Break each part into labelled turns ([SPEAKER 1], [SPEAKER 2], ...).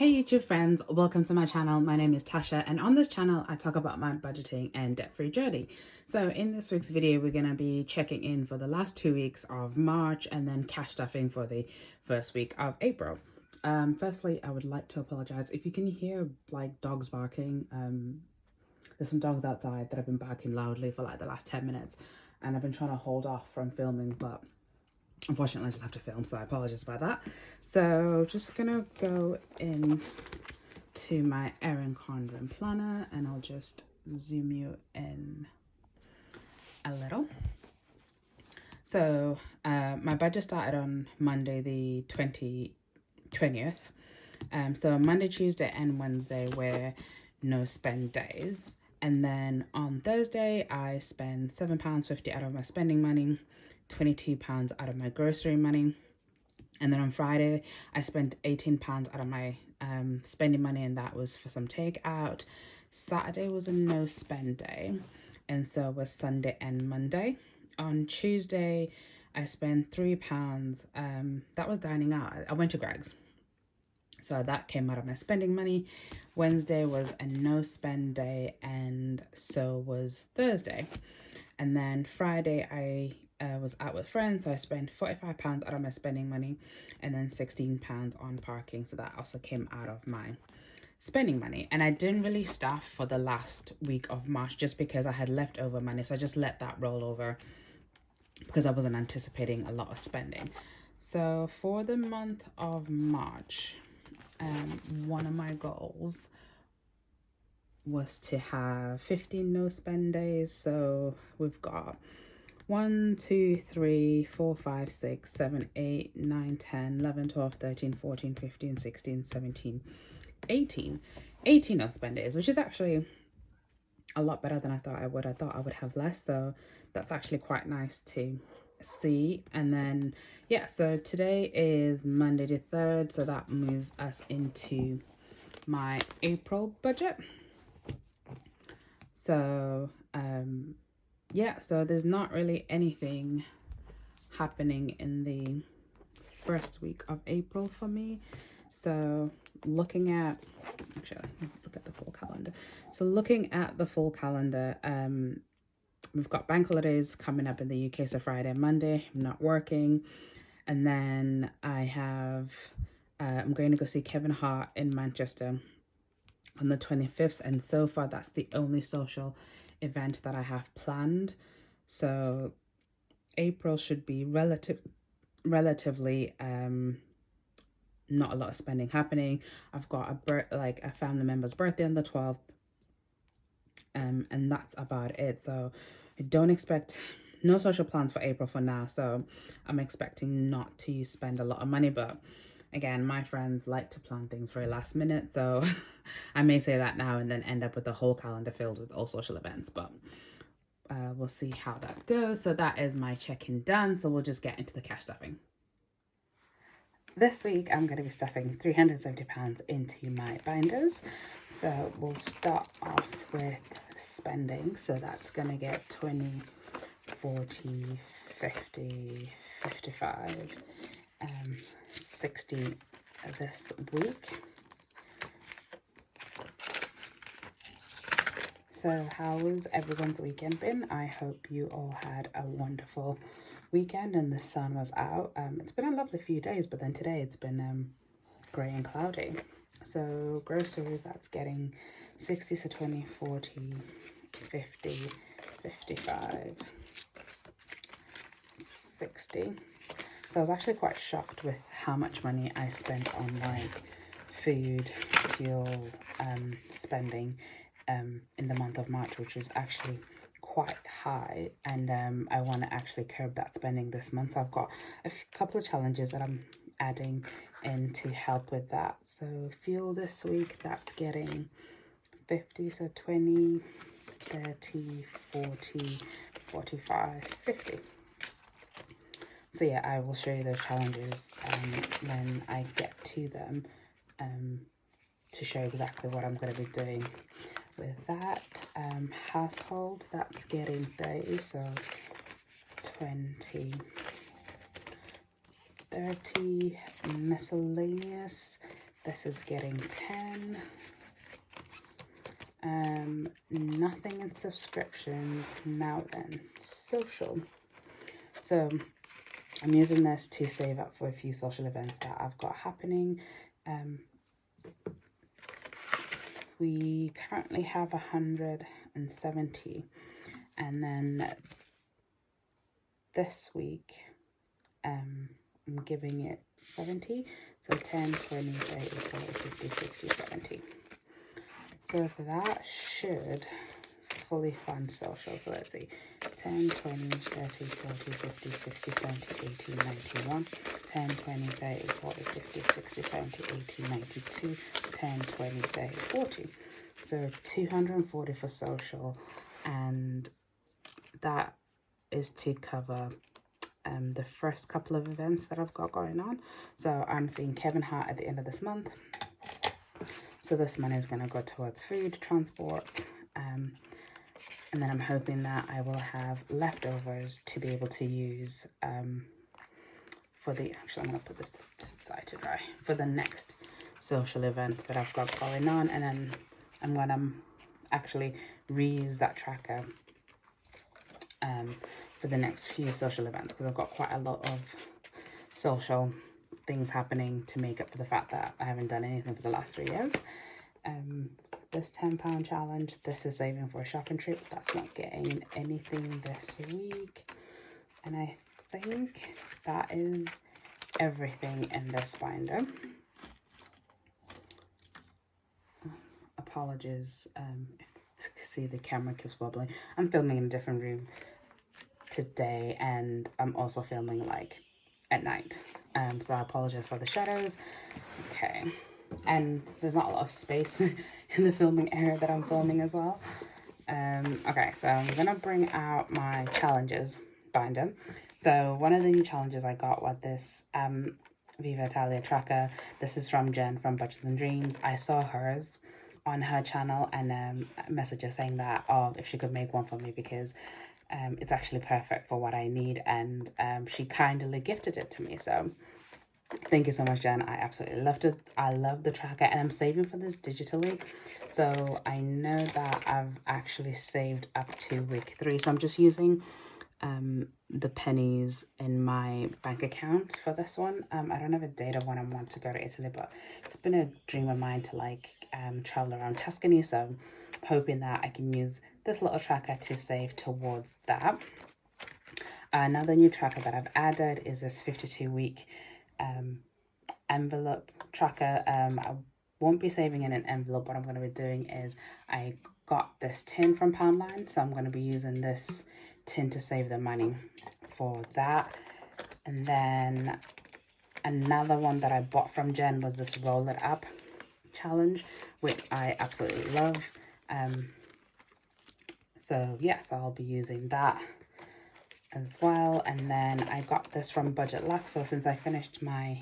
[SPEAKER 1] Hey YouTube friends, welcome to my channel. My name is Tasha, and on this channel I talk about my budgeting and debt-free journey. So in this week's video we're going to be checking in for the last 2 weeks of March and then cash stuffing for the first week of April. Firstly, I would like to apologize if you can hear like dogs barking. There's some dogs outside that have been barking loudly for like the last 10 minutes and I've been trying to hold off from filming, but unfortunately I just have to film, so I apologize about that. So just gonna go in to my Erin Condren planner and I'll just zoom you in a little. So my budget started on Monday the 20th. So Monday, Tuesday and Wednesday were no spend days, and then on Thursday I spent £7.50 out of my spending money, £22 out of my grocery money, and then on Friday I spent £18 out of my spending money, and that was for some takeout. Saturday was a no spend day, and so was Sunday and Monday. On Tuesday I spent £3. That was dining out. I went to Greg's, so that came out of my spending money. Wednesday was a no spend day, and so was Thursday. And then Friday I was out with friends, so I spent £45 out of my spending money and then £16 on parking, so that also came out of my spending money. And I didn't really stuff for the last week of March just because I had leftover money, so I just let that roll over because I wasn't anticipating a lot of spending. So for the month of March, one of my goals was to have 15 no spend days. So we've got 1, 2, 3, 4, 5, 6, 7, 8, 9, 10, 11, 12, 13, 14, 15, 16, 17, 18 no spend days, which is actually a lot better than I thought I would. I thought I would have less, so that's actually quite nice to see. And then yeah, so today is Monday the 3rd, so that moves us into my April budget. So yeah, so there's not really anything happening in the first week of April for me. So looking at, actually look at the full calendar. So looking at the full calendar, we've got bank holidays coming up in the UK, so Friday and Monday I'm not working. And then I have I'm going to go see Kevin Hart in Manchester on the 25th, and so far that's the only social event that I have planned. So April should be relatively not a lot of spending happening. I've got a family member's birthday on the 12th, and that's about it. So I don't expect no social plans for April for now, so I'm expecting not to spend a lot of money. But again, my friends like to plan things very last minute, so I may say that now and then end up with the whole calendar filled with all social events, but we'll see how that goes. So that is my check-in done, so we'll just get into the cash stuffing. This week I'm going to be stuffing £370 into my binders. So we'll start off with spending, so that's going to get 20, 40, 50, 55, 60 this week. So how's everyone's weekend been? I hope you all had a wonderful weekend and the sun was out. It's been a lovely few days, but then today it's been grey and cloudy. So groceries, that's getting 60, so 20, 40, 50, 55, 60. So I was actually quite shocked with how much money I spent on like food, fuel, spending in the month of March, which was actually quite high, and I want to actually curb that spending this month. So I've got a couple of challenges that I'm adding in to help with that. So fuel this week, that's getting 50, so 20, 30, 40, 45, 50. So yeah, I will show you those challenges when I get to them, to show exactly what I'm going to be doing with that. Household, that's getting 30, so 20, 30, miscellaneous, This is getting 10. Nothing in subscriptions. Now then, social. So I'm using this to save up for a few social events that I've got happening. We currently have 170, and then this week I'm giving it 70, so 10, 20, 30, 40, 50, 60, 70. So that should fully fund social. So let's see, 10, 20, 30, 40, 50, 60, 70, 80, 91, 10, 20, 30, 40, 50, 60, 70, 80, 92, 10, 20, 30, 40. So 240 for social, and that is to cover the first couple of events that I've got going on. So I'm seeing Kevin Hart at the end of this month. So this money is going to go towards food, transport, and then I'm hoping that I will have leftovers to be able to use for the, actually I'm going to put this to the side to dry, for the next social event that I've got going on. And then I'm going to actually reuse that tracker for the next few social events, because I've got quite a lot of social things happening to make up for the fact that I haven't done anything for the last 3 years. This £10 challenge, this is saving for a shopping trip. That's not getting anything this week. And I think that is everything in this binder. Apologies, see the camera keeps wobbling. I'm filming in a different room today, and I'm also filming like at night, so I apologize for the shadows. Okay, and there's not a lot of space in the filming area that I'm filming as well. Okay, so I'm gonna bring out my challenges binder. So one of the new challenges I got was this Viva Italia tracker. This is from Jen from Budgets and Dreams. I saw hers on her channel and messaged her saying that, oh, if she could make one for me, because it's actually perfect for what I need, and she kindly gifted it to me. So thank you so much, Jen. I absolutely loved it. I love the tracker, and I'm saving for this digitally. So I know that I've actually saved up to week 3. So I'm just using the pennies in my bank account for this one. I don't have a date of when I want to go to Italy, but it's been a dream of mine to like travel around Tuscany. So I'm hoping that I can use this little tracker to save towards that. Another new tracker that I've added is this 52-week envelope tracker. I won't be saving in an envelope. What I'm going to be doing is, I got this tin from Poundland, so I'm going to be using this tin to save the money for that. And then another one that I bought from Jen was this Roll It Up challenge, which I absolutely love. So yes, I'll be using that as well. And then I got this from Budget Luxe. So since I finished my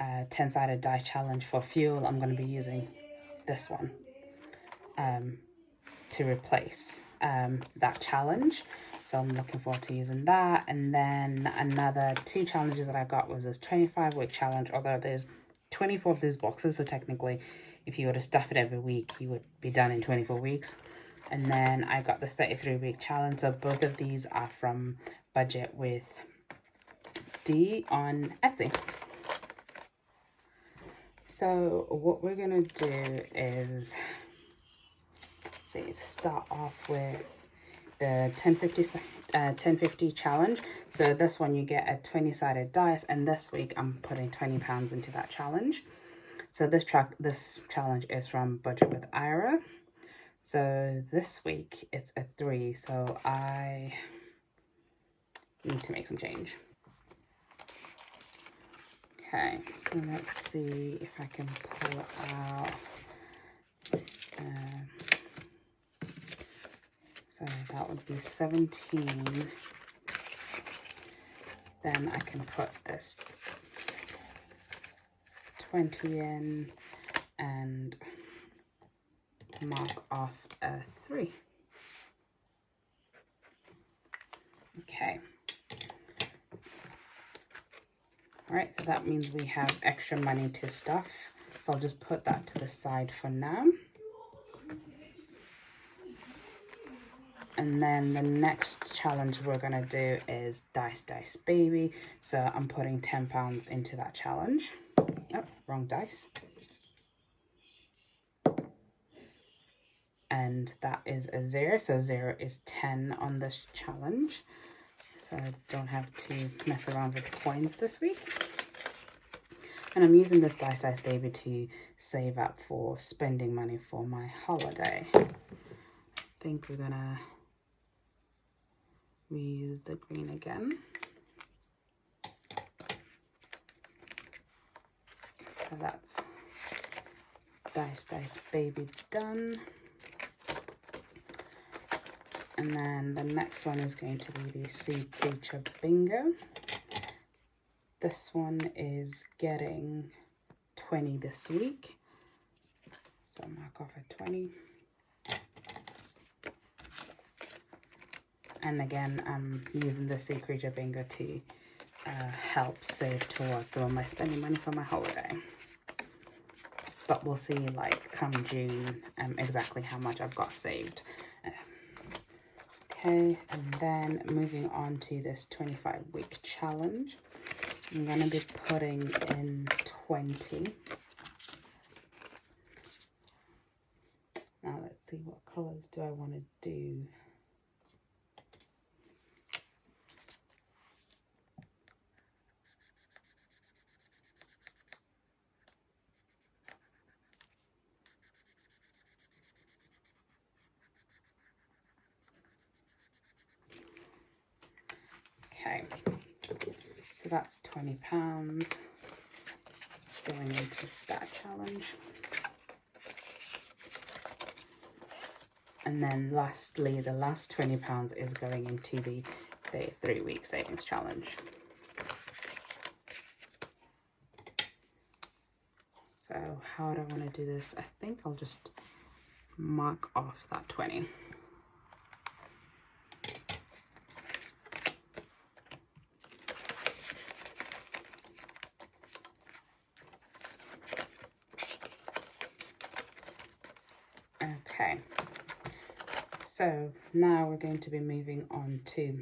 [SPEAKER 1] 10-sided die challenge for fuel, I'm going to be using this one to replace that challenge. So I'm looking forward to using that. And then another 2 challenges that I got was this 25-week challenge, although there's 24 of these boxes, so technically if you were to stuff it every week, you would be done in 24 weeks. And then I got this 33-week challenge. So both of these are from Budget with D on Etsy. So what we're gonna do is, start off with the 1050 challenge. So this one you get a 20-sided dice, and this week I'm putting £20 into that challenge. So this challenge is from Budget with Ira. So this week it's a 3, so I need to make some change. Okay, so let's see if I can pull it out. So that would be 17. Then I can put this 20 in and mark off a 3. Okay. All right, so that means we have extra money to stuff. So I'll just put that to the side for now. And then the next challenge we're gonna do is Dice Dice Baby. So I'm putting £10 into that challenge. Oh, wrong dice. And that is a 0, so 0 is 10 on this challenge. So I don't have to mess around with coins this week. And I'm using this Dice Dice Baby to save up for spending money for my holiday. I think we're gonna reuse the green again. So that's Dice Dice Baby done. And then the next one is going to be the Sea Creature Bingo. This one is getting 20 this week. So mark off a 20. And again, I'm using the Sea Creature Bingo to help save towards some of my spending money for my holiday. But we'll see, like, come June, exactly how much I've got saved. Okay, and then moving on to this 25-week challenge. I'm going to be putting in 20. Now let's see, what colors do I want to do? Okay, so that's £20 going into that challenge. And then lastly, the last £20 is going into the 3-week savings challenge. So how do I want to do this? I think I'll just mark off that 20. Okay, so now we're going to be moving on to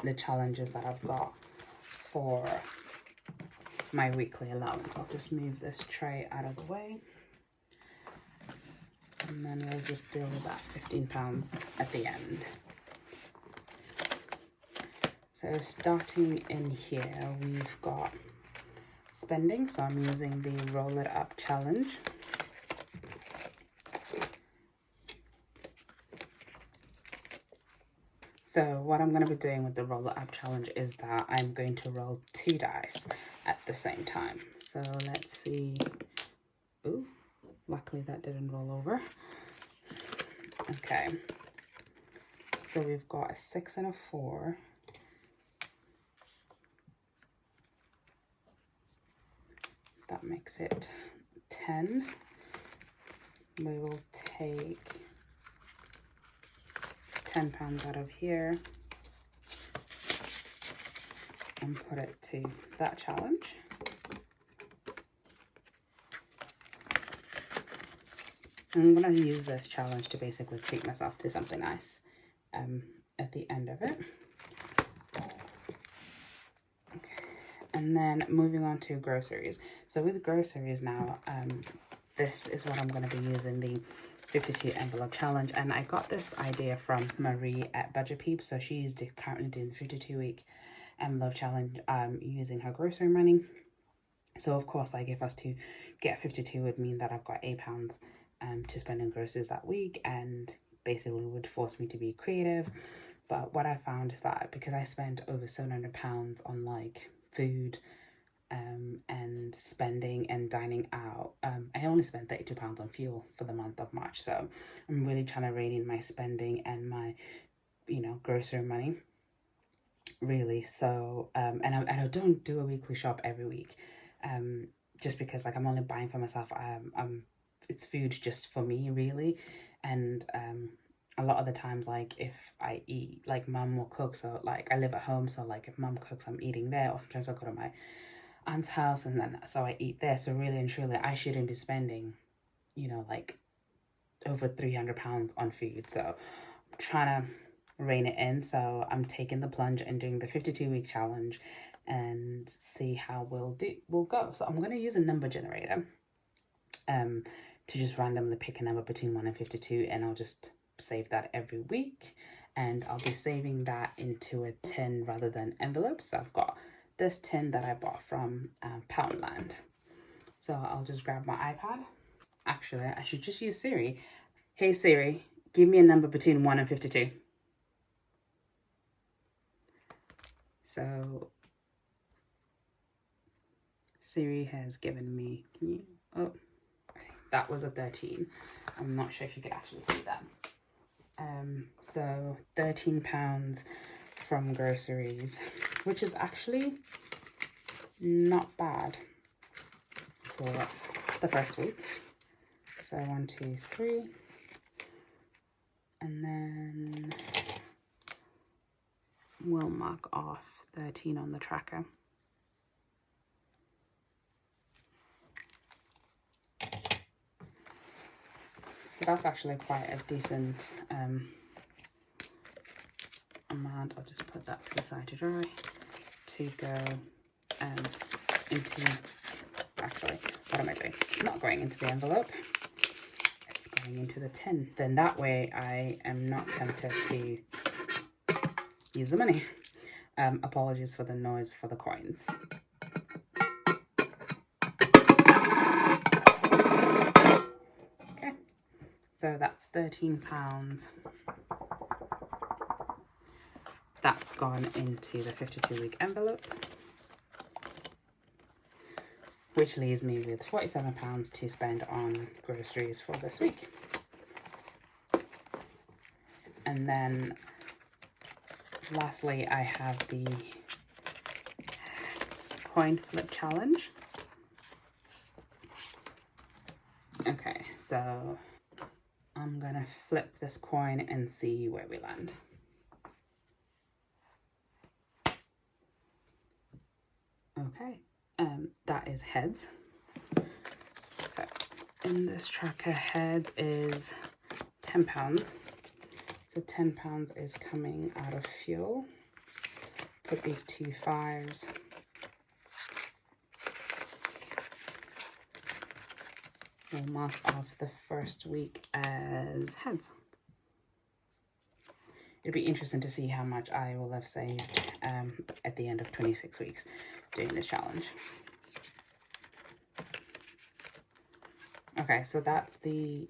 [SPEAKER 1] the challenges that I've got for my weekly allowance. I'll just move this tray out of the way, and then we'll just deal with that £15 at the end. So starting in here, we've got spending, so I'm using the Roll It Up challenge. So what I'm going to be doing with the Roll It Up challenge is that I'm going to roll 2 dice at the same time. So let's see. Ooh, luckily that didn't roll over. Okay. So we've got a 6 and a 4. That makes it 10. We will take £10 out of here and put it to that challenge. I'm going to use this challenge to basically treat myself to something nice at the end of it. Okay. And then moving on to groceries. So with groceries now, this is what I'm going to be using, the 52 envelope challenge. And I got this idea from Marie at PlanBudgetRepeat. So she's currently doing the 52-week envelope challenge using her grocery money. So of course, like, if I was to get 52 would mean that I've got £8 to spend on groceries that week, and basically would force me to be creative. But what I found is that because I spent over £700 on like food and spending and dining out, I only spent £32 on fuel for the month of March. So I'm really trying to rein in my spending and my, you know, grocery money, really. So and I don't do a weekly shop every week, just because, like, I'm only buying for myself. It's food just for me, really. And a lot of the times, like, if I eat, like, mum will cook, so like I live at home, so like if mum cooks, I'm eating there. Or sometimes I'll go to my aunt's house, and then so I eat there. So really and truly, I shouldn't be spending, you know, like over £300 on food. So I'm trying to rein it in. So I'm taking the plunge and doing the 52-week challenge and see how we'll go. So I'm going to use a number generator to just randomly pick a number between 1 and 52, and I'll just save that every week, and I'll be saving that into a tin rather than envelope. So I've got this tin that I bought from Poundland. So I'll just grab my iPad. Actually, I should just use Siri. Hey Siri, give me a number between 1 and 52. So Siri has given me, oh, that was a 13. I'm not sure if you could actually see that. So £13 from groceries, which is actually not bad for the first week. So 1, 2, 3, and then we'll mark off 13 on the tracker. So that's actually quite a decent amount. I'll just put that to the side to dry to go into, actually, what am I doing? It's not going into the envelope. It's going into the tin. Then that way I am not tempted to use the money. Apologies for the noise for the coins. Okay, so that's £13. That's gone into the 52-week envelope, which leaves me with £47 to spend on groceries for this week. And then lastly, I have the coin flip challenge. Okay, so I'm gonna flip this coin and see where we land. Okay, that is heads. So in this tracker, heads is £10. So £10 is coming out of fuel. Put these 2 5s. We'll mark off the first week as heads. It'll be interesting to see how much I will have saved at the end of 26 weeks doing this challenge. Okay, so that's the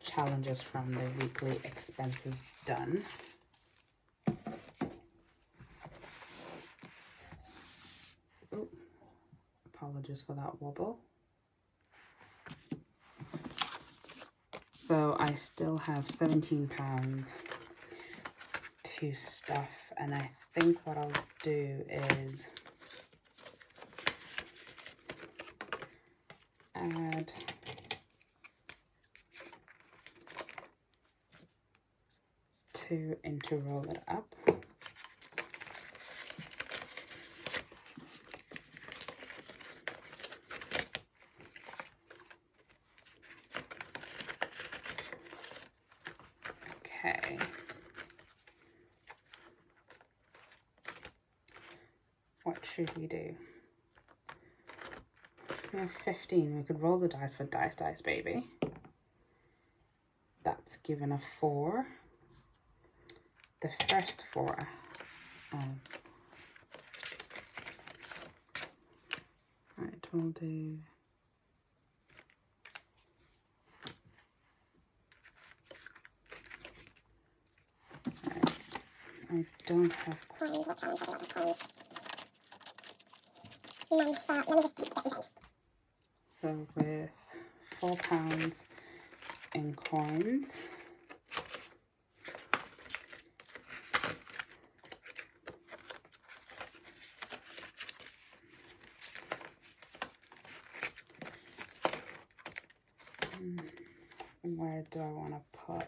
[SPEAKER 1] challenges from the weekly expenses done. Oh, apologies for that wobble. So I still have £17 to stuff, and I think what I'll do is add two and to roll it up. Okay. What should we do? We have 15. We could roll the dice for dice, baby. That's given a 4. The first 4. Right, we'll do. Right. I don't have coins. What challenge have I got coins? Let me just get some change. So with £4 in coins, where do I want to put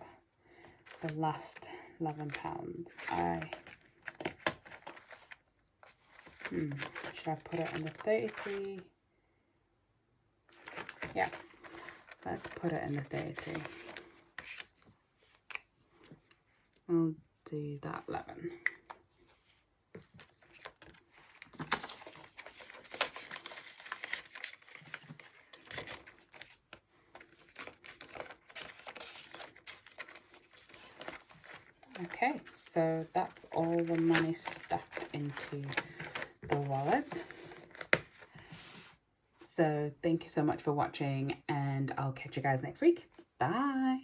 [SPEAKER 1] the last £11? Should I put it in the 33? Yeah, let's put it in the 33. We'll do that 11. Okay, so that's all the money stuffed into the wallet. So thank you so much for watching, and I'll catch you guys next week. Bye.